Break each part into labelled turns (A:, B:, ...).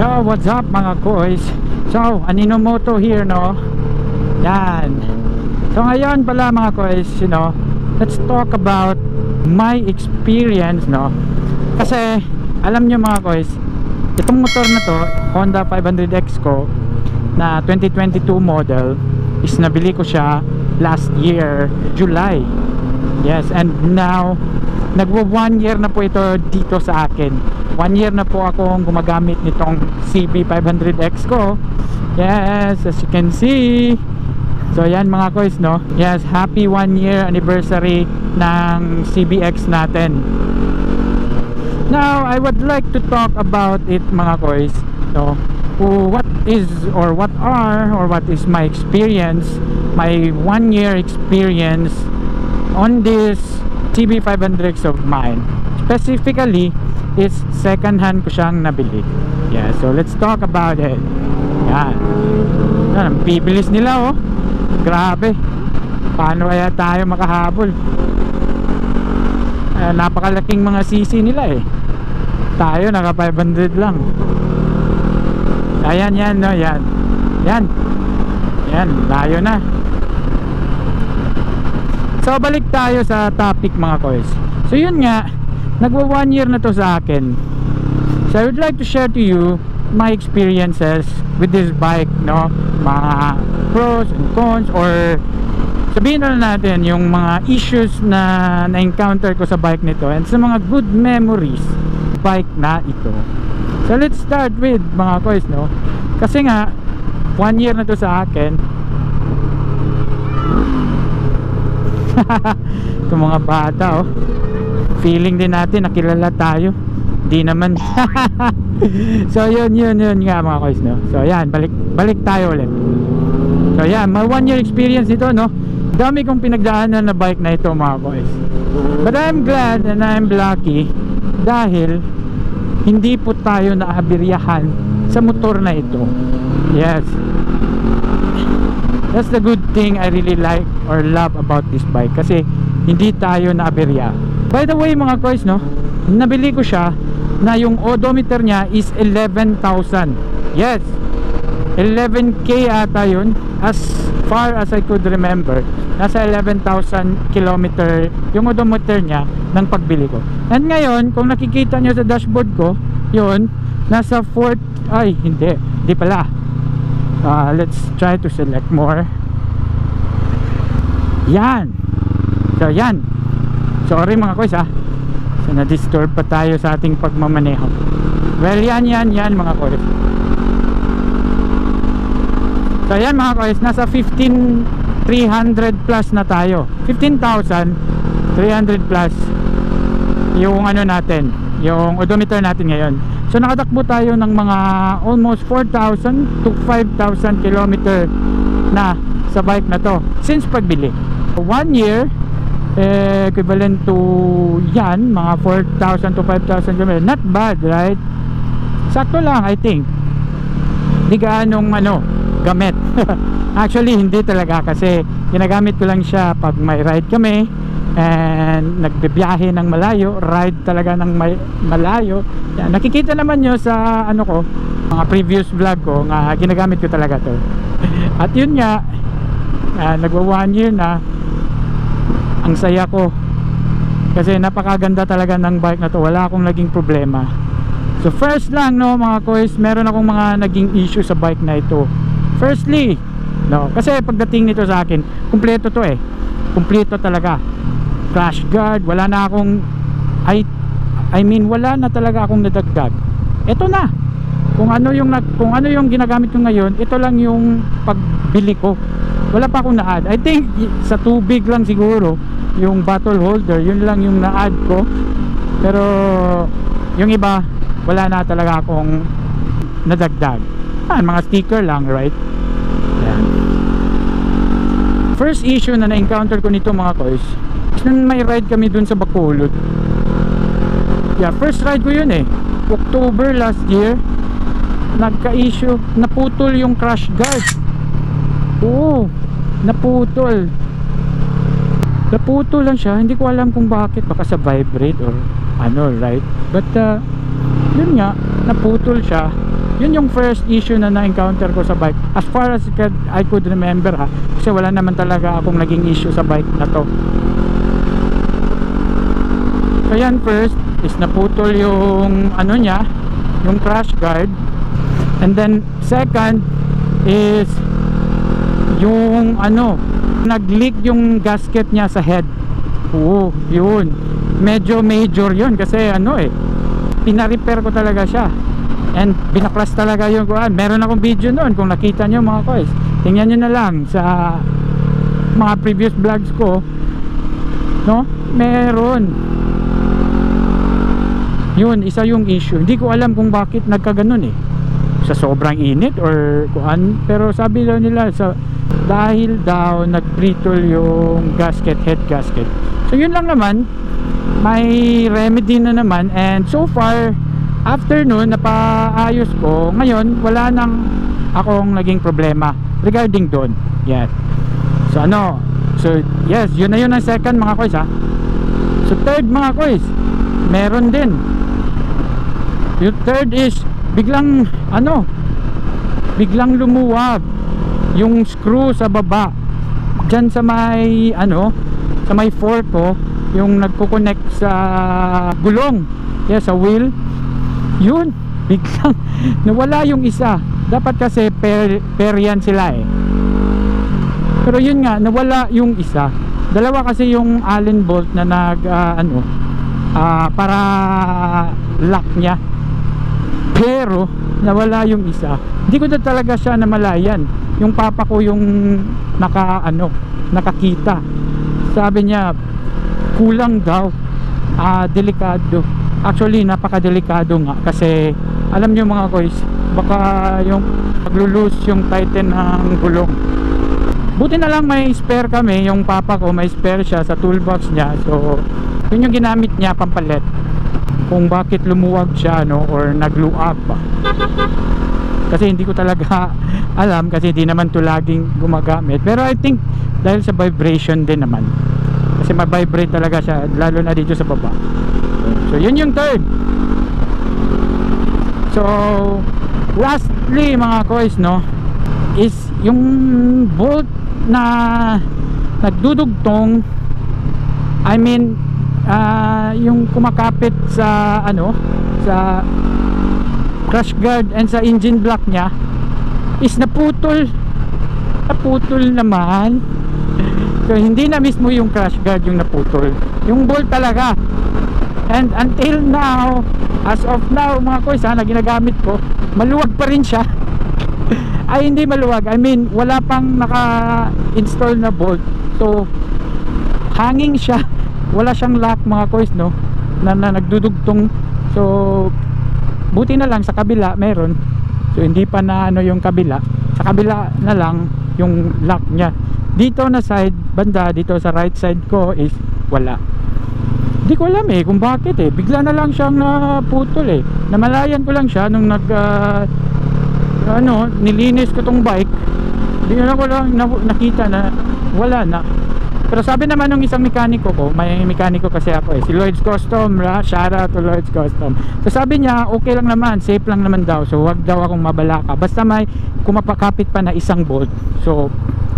A: Yo, what's up mga koys? So, Aninomoto here, no? Yan. So ngayon pala mga koys, let's talk about my experience, no? Kasi, alam nyo mga koys, itong motor na to, Honda 500X ko, na 2022 model, is nabili ko siya last year, July. Yes, and now, nagwa 1 year na po ito dito sa akin. 1 year na po akong gumagamit nitong CB500X ko. Yes, as you can see. So yan mga koys, no? Yes, happy 1 year anniversary ng CBX natin. Now, I would like to talk about it mga koys, no? What is or what is my experience, my 1 year experience on this CB500X of mine. Specifically, is second hand ko siyang nabili. Yeah, so let's talk about it. Yan. Yan, ang bibilis nila, oh. Grabe. Paano kaya tayo makahabol? Napakalaking mga CC nila eh. Tayo naka 500 lang. Ayan, yan, no, yan. Yan. Yan, layo na. So balik tayo sa topic mga koys. So yun nga, nagwa 1 year na to sa akin. So I would like to share to you my experiences with this bike, no? Mga pros and cons, or sabihin na natin yung mga issues na na-encounter ko sa bike nito, and sa mga good memories bike na ito. So let's start with mga koys, no? Kasi nga 1 year na to sa akin. Itong mga bata, oh, feeling din natin nakilala tayo, di naman. So yun nga mga koys, no? So yan, balik tayo ulit. So yan, my 1 year experience ito, no? Dami kong pinagdaanan na bike na ito mga koys. But I'm glad and I'm lucky dahil hindi po tayo naaberyahan sa motor na ito. Yes, that's the good thing I really like or love about this bike, kasi hindi tayo naaberya. By the way mga koys, no, nabili ko siya na yung odometer niya is 11,000. Yes, 11K ata yun, as far as I could remember. Nasa 11,000 kilometer yung odometer niya ng pagbili ko. And ngayon, kung nakikita nyo sa dashboard ko, yun, nasa 4, ay hindi pala. Let's try to select more. Yan. So yan, sorry mga koys, so na-disturb pa tayo sa ating pagmamaneho. Well, yan mga koys. So yan mga koys, nasa 15,300 plus na tayo. 15,300 plus yung ano natin, yung odometer natin ngayon. So nakatakbo tayo ng mga almost 4,000 to 5,000 kilometer na sa bike na to since pagbili. 1 year, equivalent to yan, mga 4,000 to 5,000 km. Not bad, right? Sakto lang, I think. Hindi gaanong gamit. Actually hindi talaga, kasi ginagamit ko lang siya pag may ride kami and nagbibiyahe ng malayo, ride talaga ng malayo. Yan, nakikita naman nyo sa mga previous vlog ko nga ginagamit ko talaga to. At yun nga, nagwa 1 year na. Ang saya ko kasi napakaganda talaga ng bike na to, wala akong naging problema. So first lang, no mga koys, meron akong mga naging issue sa bike na ito. Firstly, no, kasi pagdating nito sa akin, kumpleto to eh. Kumpleto talaga. Crash guard, wala na akong wala na talaga akong nadagdag. Ito na. Kung ano yung ginagamit ko ngayon, ito lang yung pagbili ko. Wala pa akong na-add. I think sa tubig lang siguro, yung bottle holder, yun lang yung na-add ko. Pero yung iba, wala na talaga akong nadagdag. Mga sticker lang, right? Yan. First issue na na-encounter ko nito mga koys, nung may ride kami dun sa Bacolod. Yeah, first ride ko yun eh, October last year. Nagka-issue, naputol yung crash guard. Oo, naputol lang siya. Hindi ko alam kung bakit, baka sa vibrate or right? But yun nga, naputol siya. Yun yung first issue na na-encounter ko sa bike, as far as I could remember ha, kasi wala naman talaga akong naging issue sa bike na to. So yan, first is naputol yung ano niya, yung crash guard, and then second is yung ano, nag-leak yung gasket niya sa head. Oo, yun medyo major yun, kasi ano pina-repair ko talaga siya, and binaklas talaga yung kuan. Meron akong video noon, kung nakita nyo mga koys, tingnan nyo na lang sa mga previous vlogs ko, no? Meron yun, isa yung issue. Hindi ko alam kung bakit nagkaganon sa sobrang init or kuan, pero sabi daw nila dahil daw nag-brittle yung gasket, head gasket. So yun lang naman, may remedy na naman, and so far after nun napaayos ko, ngayon wala nang akong naging problema regarding doon. Yes. So ano, so yes, yun na yun ang second mga koys ha. So third mga koys, meron din. Yung third is biglang biglang lumuwag yung screw sa baba dyan sa may sa may fork ko, yung nagko-connect sa gulong, sa wheel. Yun, biglang nawala yung isa. Dapat kasi pair yan sila pero yun nga, nawala yung isa. Dalawa kasi yung Allen bolt na para lock niya, pero nawala yung isa. Hindi ko na talaga siya namalayan. Yung papa ko yung nakakita. Sabi niya kulang daw, delikado. Actually napakadelikado nga, kasi alam niyo mga koys, baka yung maglulose yung tighten ng gulong. Buti na lang may spare kami, yung papa ko may spare siya sa toolbox niya, so yun yung ginamit niya pampalit kung bakit lumuwag siya or nagluab pa. Kasi hindi ko talaga alam, kasi hindi naman to laging gumagamit, pero I think dahil sa vibration din naman, kasi ma-vibrate talaga siya, lalo na dito sa baba. So yun yung third. So lastly mga koys, is yung bolt na nagdudugtong, I mean yung kumakapit sa sa crash guard and sa engine block niya, is naputol naman. So hindi na mismo yung crash guard yung naputol, yung bolt talaga. And until now, as of now mga koys na ginagamit ko, maluwag pa rin siya. Ay hindi maluwag, I mean wala pang naka-install na bolt, so hanging siya, wala siyang lock mga koys na nagdudugtong. So buti na lang sa kabila meron, so hindi pa na yung kabila, sa kabila na lang yung lock niya. Dito na side banda, dito sa right side ko is wala. Hindi ko alam kung bakit bigla na lang siyang naputol namalayan ko lang siya nung nilinis ko tong bike. Bigla ko lang nakita na wala na. Pero sabi naman ng isang mekaniko ko, may mekaniko kasi ako si Lloyd's Custom, shout out to Lloyd's Custom. So sabi niya okay lang naman, safe lang naman daw, so wag daw akong mabalaka basta may kumapakapit pa na isang bolt. So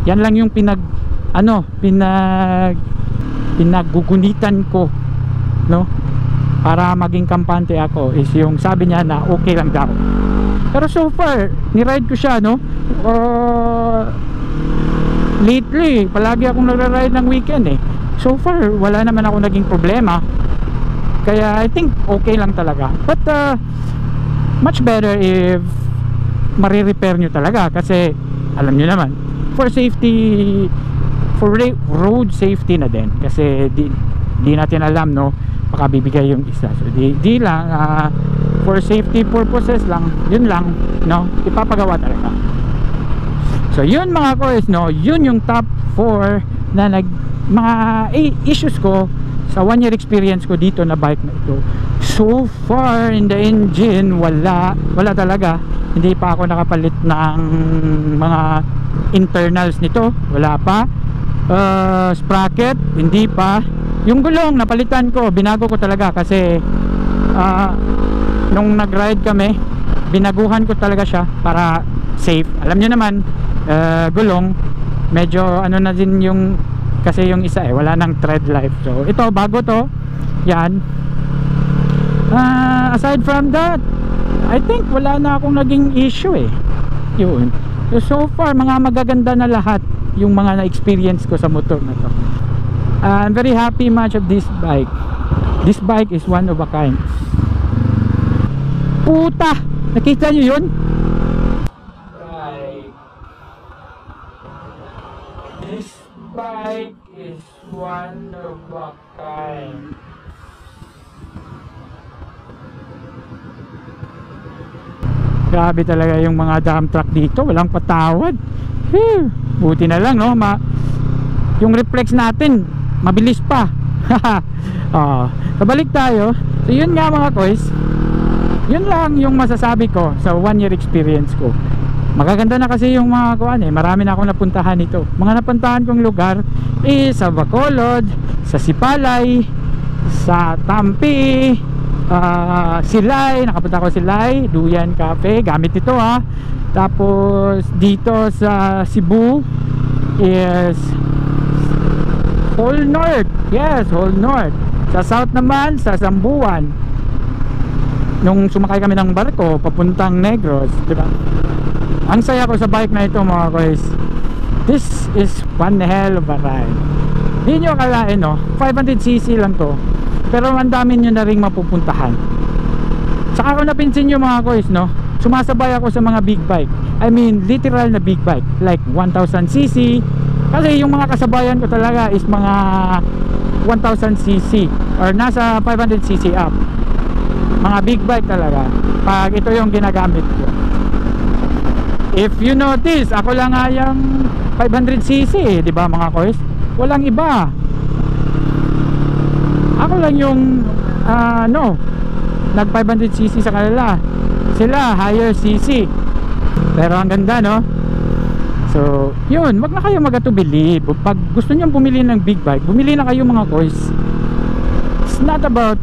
A: yan lang yung pinagugunitan ko para maging kampante ako, is yung sabi niya na okay lang daw. Pero so far ni-ride ko siya lately, palagi akong nagra-ride ng weekend so far wala naman ako naging problema, kaya I think okay lang talaga. But much better if marirepair nyo talaga, kasi alam nyo naman, for safety, for road safety na din, kasi di natin alam baka bibigay yung isa, so di lang for safety purposes lang, yun lang ipapagawa talaga. So yun mga koys, yun yung top 4 na mga issues ko sa 1 year experience ko dito na bike na ito. So far in the engine, wala talaga. Hindi pa ako nakapalit ng mga internals nito, wala pa. Sprocket, hindi pa. Yung gulong napalitan ko, binago ko talaga kasi nung nag-ride kami binaguhan ko talaga siya para safe. Alam nyo naman, gulong, medyo ano na din yung, kasi yung isa wala nang tread life. So ito bago to, yan. Aside from that, I think wala na akong naging issue yun. So far mga magaganda na lahat yung mga na-experience ko sa motor na to. I'm very happy much of this bike. This bike is one of a kind. Puta! Nakita nyo yun? Right. This bike is one of a kind. Grabe talaga yung mga dump truck dito, walang patawad. Buti na lang no, yung reflex natin mabilis pa. Kabalik tayo. So yun nga mga koys, yun lang yung masasabi ko sa 1 year experience ko. Magaganda na kasi yung mga kuan marami na akong napuntahan nito. Mga napuntahan kong lugar sa Bacolod, sa Sipalay, sa Tampi, Silay, nakapunta ko Silay, Duyan Cafe, gamit ito tapos dito sa Cebu is Whole North. Yes, Whole North. Sa South naman, sa Zambuan, nung sumakay kami ng barko papuntang Negros, diba? Ang saya ko sa bike na ito mga guys. This is one hell of a ride. Hindi nyo akalain 500cc lang to, pero ang dami nyo na rin mapupuntahan. Saka ako napinsin nyo mga koys sumasabay ako sa mga big bike. I mean literal na big bike, like 1000cc. Kasi yung mga kasabayan ko talaga is mga 1000cc or nasa 500cc up. Mga big bike talaga pag ito yung ginagamit ko. If you notice, ako lang nga yung 500cc di ba mga koys? Walang iba. Ako lang yung nag 500cc sa kanila. Sila higher cc. Pero ang ganda So yun, wag na kayo magatubili. Pag gusto nyo bumili ng big bike, bumili na kayo mga koys. It's not about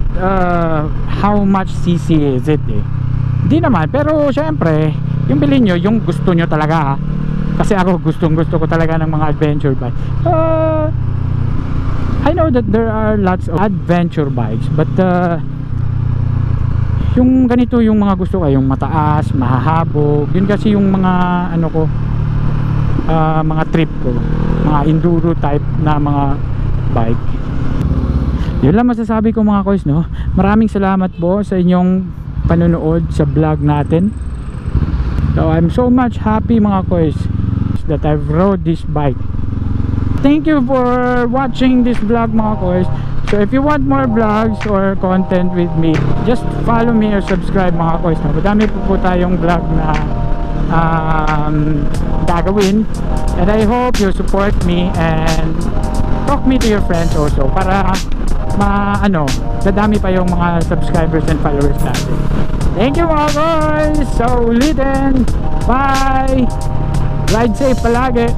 A: how much cc is it Hindi naman, pero syempre yung bilhin nyo yung gusto nyo talaga kasi ako gusto ko talaga ng mga adventure bike. I know that there are lots of adventure bikes, but yung ganito yung mga gusto ko, yung mataas, mahahabog, yun kasi yung mga mga trip ko, mga enduro type na mga bike. Yun lang masasabi ko mga koys Maraming salamat po sa inyong panonood sa vlog natin. So I'm so much happy mga koys that I've rode this bike. Thank you for watching this vlog mga koys. So if you want more vlogs or content with me, just follow me or subscribe mga koys Madami po tayong vlog na gagawin, and I hope you support me and talk me to your friends also para dadami pa yung mga subscribers and followers natin. Thank you mga guys. So ulitin, bye, ride safe palagi.